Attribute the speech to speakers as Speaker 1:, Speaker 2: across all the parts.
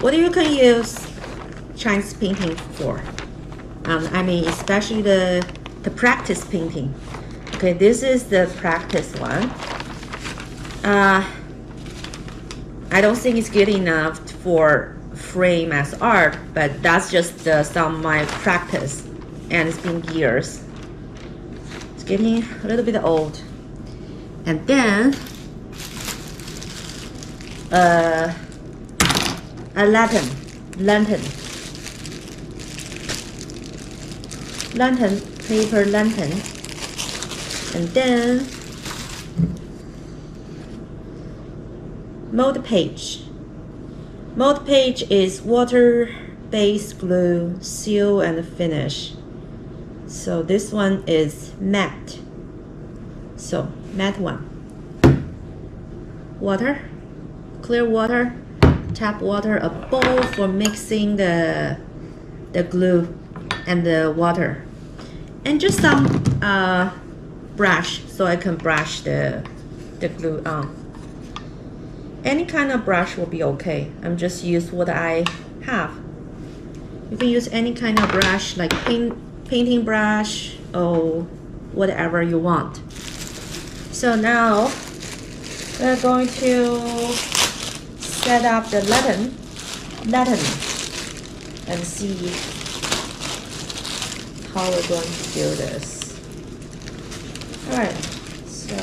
Speaker 1: what you can use Chinese painting for. I mean, especially the practice painting. Okay, this is the practice one. I don't think it's good enough for frame as art, but that's just some of my practice, and it's been years. It's getting a little bit old. And then a lantern, paper lantern, and then mold page. Mold page is water-based glue, seal and finish. So this one is matte. So matte one. Water, clear water, tap water, a bowl for mixing the glue and the water, and just some brush so I can brush the glue on. Any kind of brush will be okay. I'm just use what I have. You can use any kind of brush, like painting brush or whatever you want. So now we're going to set up the lantern and see how we're going to do this. All right, so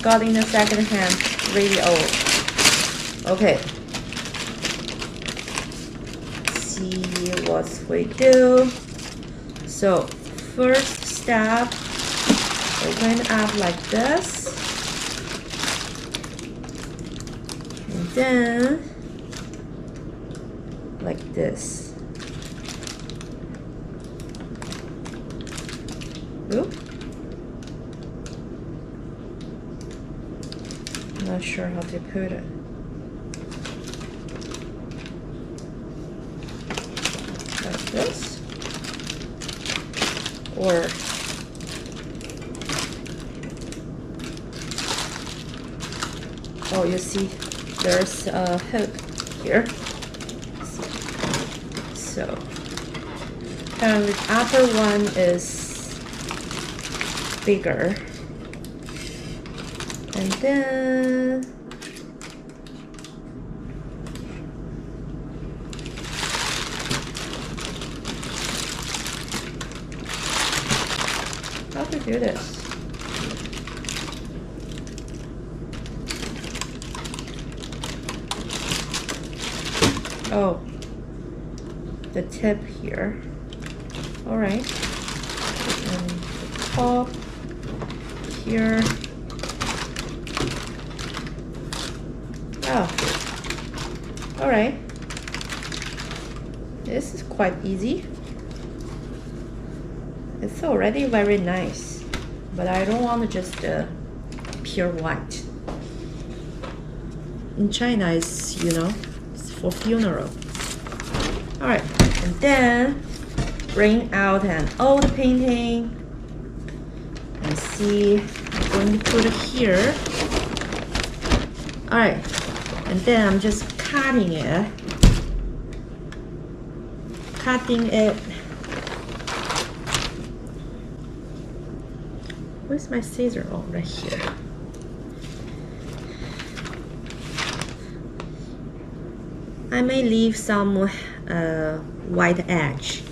Speaker 1: got in the second hand, really old. Okay, see what we do. So first step, open up like this, and then like this. Oop. Not sure how to put it. Like this. Or oh, you see there's a hook here. So and the upper one is bigger. And then how to do this? Oh, the tip here. All right, and the top here. Oh, all right. This is quite easy. It's already very nice, but I don't want to just pure white. In China, it's, you know, it's for funeral. All right, and then bring out an old painting and see. I'm going to put it here. All right. And then I'm just cutting it. Where's my scissor? Oh, right here. I may leave some white edge.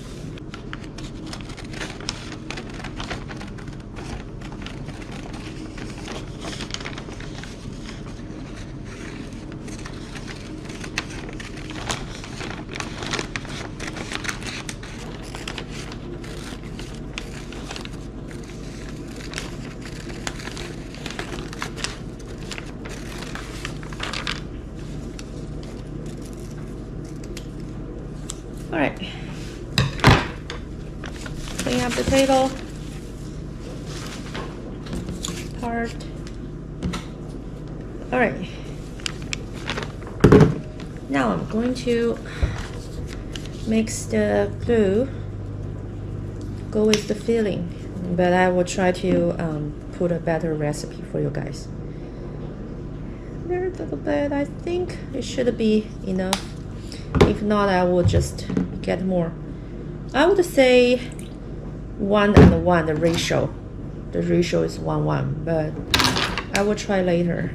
Speaker 1: All right, clean up the table part. All right, now I'm going to mix the glue, go with the filling, but I will try to put a better recipe for you guys. There's a little bit. I think it should be enough. If not, I will just get more. I would say 1:1, the ratio. The ratio is 1:1, but I will try later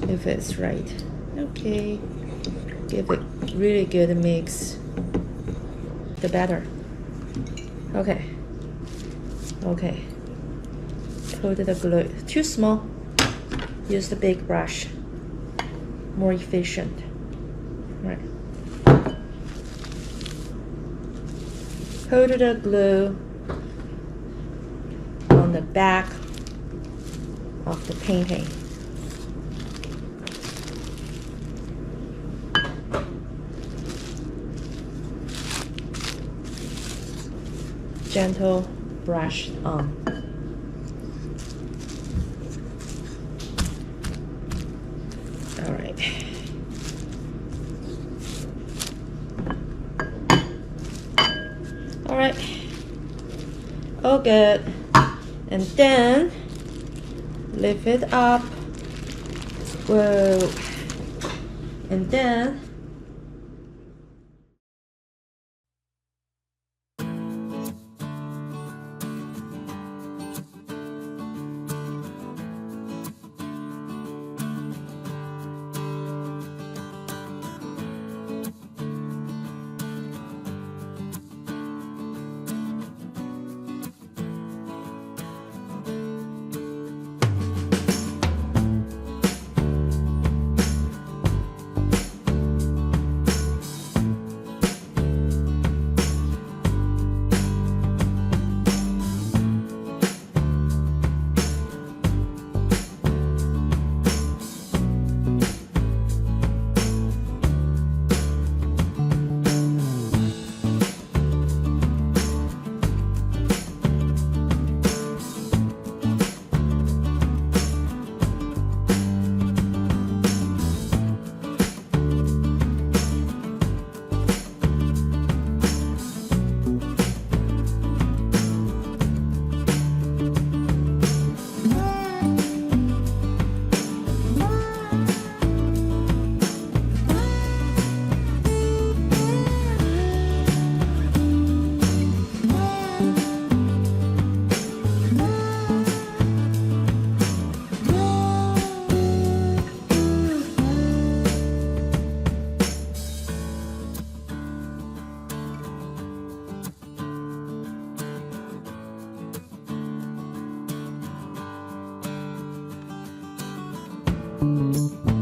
Speaker 1: if it's right. Okay, give it really good mix, the better. Okay, put the glue. Too small, use the big brush, more efficient. Right. Put the glue on the back of the painting. Gentle brush on. All right. All right. All good. And then lift it up. Whoa. And then
Speaker 2: Thank you.